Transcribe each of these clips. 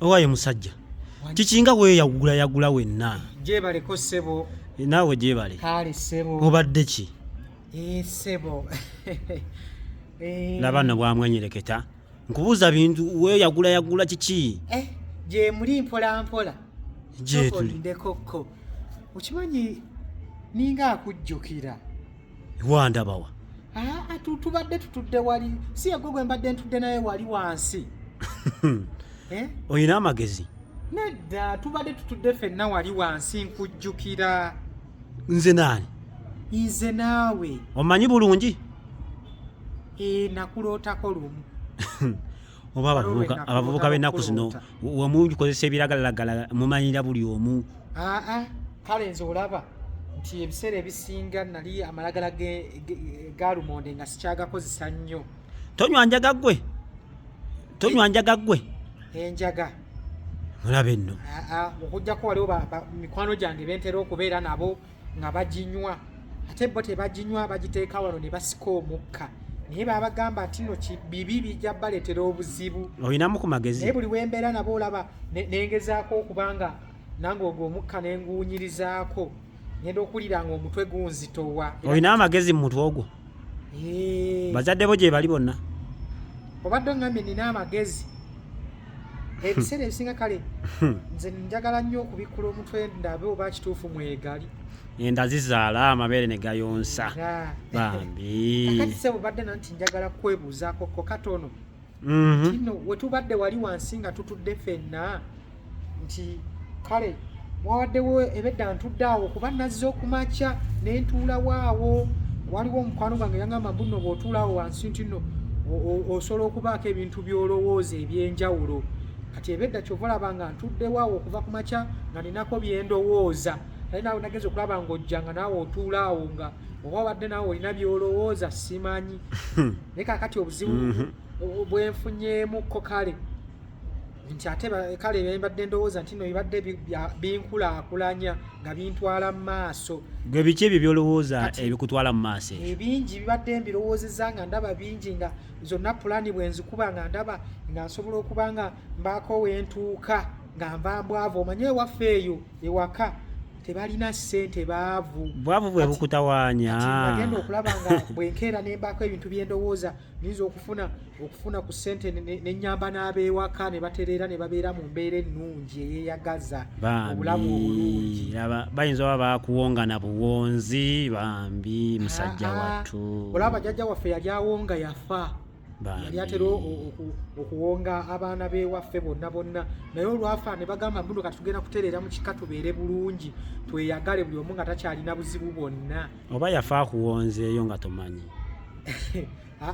Owaye musajja. Kikinga weeyagula wenna. Gyebaleko ssebo. Naawe gyebale. Kale ssebo. Obadde ki? Ssebo. Laba nno bwamwenyereketa. Nkubuuza bintu weeyagula kiki? Gye muli mpola. Gye tuli. Ndekokko. Okimanyi ninga akujjukira. Wandabawa. Tubadde tutudde wali. Si yagogwe mbadde ntudde naye wali wansi. Oyina amagezi? Nedda tubadde tutudde ffenna wali wansi nkujjukira. Nze naani? Nze naawe. Omanyi bulungi? Nakulootako lumu. Oba abavubuka b'ennaku zino wemukozesa ebiragalalagala mumanyira buli omu. Kale nze olaba nti ebiseera ebisinga nali amalagala ga lumonde nga sikyagakozesa nnyo. Tonywa njaga ggwe. Enjaga. Mulabe nno. Okujjako waliwo mikwano gyange bentera okubeera nabo nga baginywa. Ate bo tebaginywa bagiteeka wano ne basika omukka. Naye babagamba nti nno bibi bijja baleetera obuzibu. Oyinamu ku magezi? Naye buli wembeera nabo olaba nengezaako okubanga nange ogwo omukka nenguunyirizaako. Ngenda okulira nga omutwe gunzitowa. Oyina amagezi mu mutwe ogwo? Bazadde bo gye bali bonna? Obadde ngambye nina amagezi. Ebiseera ebisinga kale nze njagala nnyo okubikkula omutwe ndabe oba kituufu mwegali. Enda zizaala amabeere ne gayonsa. Bambi. Kakati ssebo badde nanti njagala kwebuuzaako ko katono. Kino we tubadde wali wansi nga tutudde ffenna nti kale mwawaddewo ebedda ntudde awo kuba nazze okumakya ne ntuulawo awo. Waliwo omukwano gwange yangamba mbu nno bw'otuulawo wansi nti nno osobola okubaako ebintu by'olowooza eby'enjawulo. Kati ebedda kyova olaba nga ntuddewo awo okuva ku makya nga ninako byendowooza. Naye naawe nageze okulaba ng'ojja nga naawe otuulaawo nga oba obadde naawe olina by'olowooza simanyi. Naye kakati obuzibu bwenfunyeemukko kale nti ate kale mbadde ndowooza nti nno bibadde binkulaakulanya nga bintwala mu maaso. Gwe biki ebyo by'olowooza ebikutwala mu maaso? Ebingi bibadde mbirowoozezza nga ndaba bingi nga zonna pulaani bwe nzikuba nga ndaba nga nsobola okuba nga mbaako wentuuka nga nva mbwavu. Omanye ewaffe eyo ewaka tebalina ssente baavu. Bwavu bwe bukutawaanya. Nagenda okulaba nga bwenkeera ne mbaako ebintu byendowooza niyinza okufuna ku ssente ne nnyamba n'abeewaka ne batereera ne babeera mu mbeera ennungi eyeeyagaza obulamu obulungi. Bayinza oba baakuwonga na buwonzi bambi musajja wattu. Olaba jjajja waffe yali awonga yafa. Yali atera okuwonga abaana b'ewaffe bonna. Naye olwafa ne bagamba mbuno kati tugenda kutereera mu kika tubeere bulungi tweyagale buli omu nga takyalina buzibu bwonna. Oba yafa akuwonzeeyo nga tomanyi?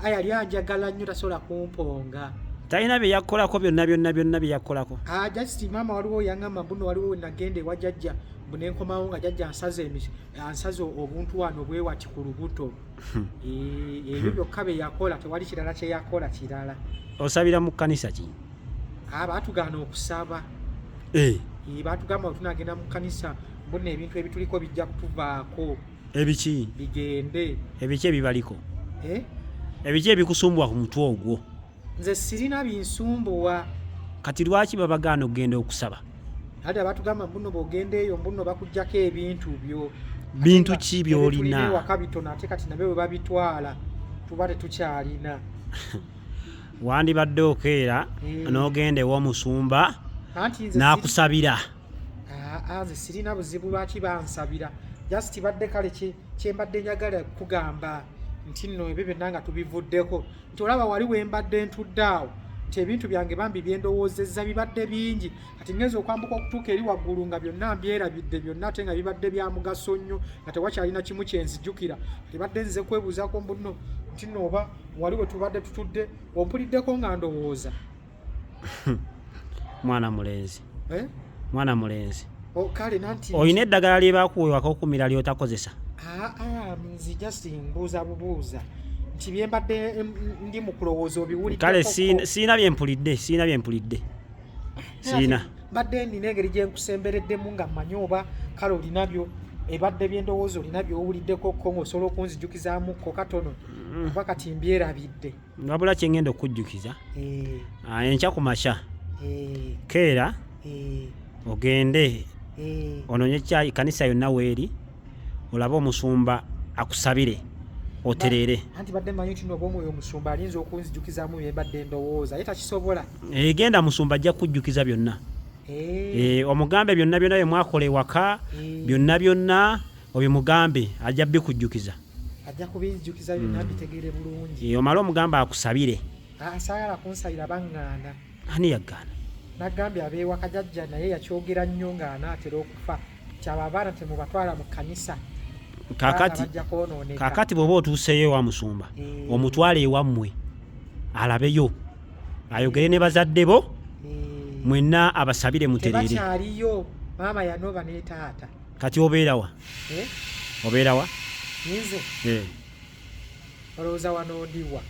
Yali anjagala nnyo tasobola kumponga. Talina bye yakkolako byonna bye yakkolako? Just maama waliwo yangamba mbuno waliwo we nagenda ewa jjajja mbu ne nkomawo nga jjajja ansaze obuntu wano bwe wati ku lubuto. Ebyo byokka bye yakola, tewali kirala kye yakola kirala. Osabira mu kkanisa ki? Baatugaana okusaba. Baatugamba tunagenda mu kkanisa mbona ebintu ebituliko bijja kutuvaako. Ebiki? Bigende. Ebiki ebibaliko? Ebiki ebikusumbwa ku mutwe ogwo? Nze sirina binsumbuwa. Kati lwaki babagaana okugenda okusaba? Ate baatugamba mbuno bw'ogenda eyo mbuno bakuggyako ebintu byo. Bintu ki by'olina? Ebintu waka bitono ate kati nabyo bwe babitwala tuba tetukyalina. Wandibadde okeera n'ogenda ew'omusumba n'akusabira. Nze sirina buzibu lwaki bansabira. Just badde kale kye mbadde njagala kugamba nti nno ebyo byonna nga tubivuddeko. Nti olaba wali we mbadde ntudde awo nti ebintu byange bambi byendowoozezza bibadde bingi. Kati ngenza okwambuka okutuuka eri waggulu nga byonna mbyerabidde byonna ate nga bibadde bya mugaso nnyo nga tewakyalina kimu kyenzijjukira. Tebadde nze kwebuuzaako mbuno nti nno oba wali we tubadde tutudde ompuliddeko nga ndowooza. Mwana mulenzi. Mwana mulenzi. Kale nanti oyina eddagala lye baakuweewako okumira ly'otakozesa? Nzi just mbuuza bubuuza nti bye mbadde ndi mu kulowooza obiwulidde. Kale siina bye mpulidde. Mbadde nina engeri gye nkusembereddemu nga mmanyi oba kale olinabyo ebadde byendowooza olina by'owuliddeko ko ng'osobola okunzijukizaamuko katono oba kati mbyerabidde. Wabula kye ngenda okujjukiza enkya ku makya keera ogende ononye cyayi kanisa yonna weeri olabe omusumba akusabire oterere. Anti badde manyi nti n'obw'omwoyo omusumba alinza okunzijukizaamu bye mbadde ndowooza ye takisobola. Genda musumba ajja kukujjukiza byonna. Omugambe byonna byonna bye mwakola ewaka byonna obimugambe ajja bikujjukiza. Ajja kubijjukiza byonna bitegeere bulungi. Omala omugamba akusabire. Saagala kunsabira baŋŋaana. Ani yaggaana? Naggambye abeewaka jjajja naye yakyogera nnyo ng'anaatera okufa. Kyaba abaana temubatwala mu kkanisa. Kaakati bw'oba otuuseeyo ewa musumba omutwale ewammwe alabeyo ayogere ne bazadde bo mwenna abasabire mutereere. Tebakyaliyo maama yanooba ne taata. Kati obeerawa? Obeerawa? Nze olowooza wano ndiwa.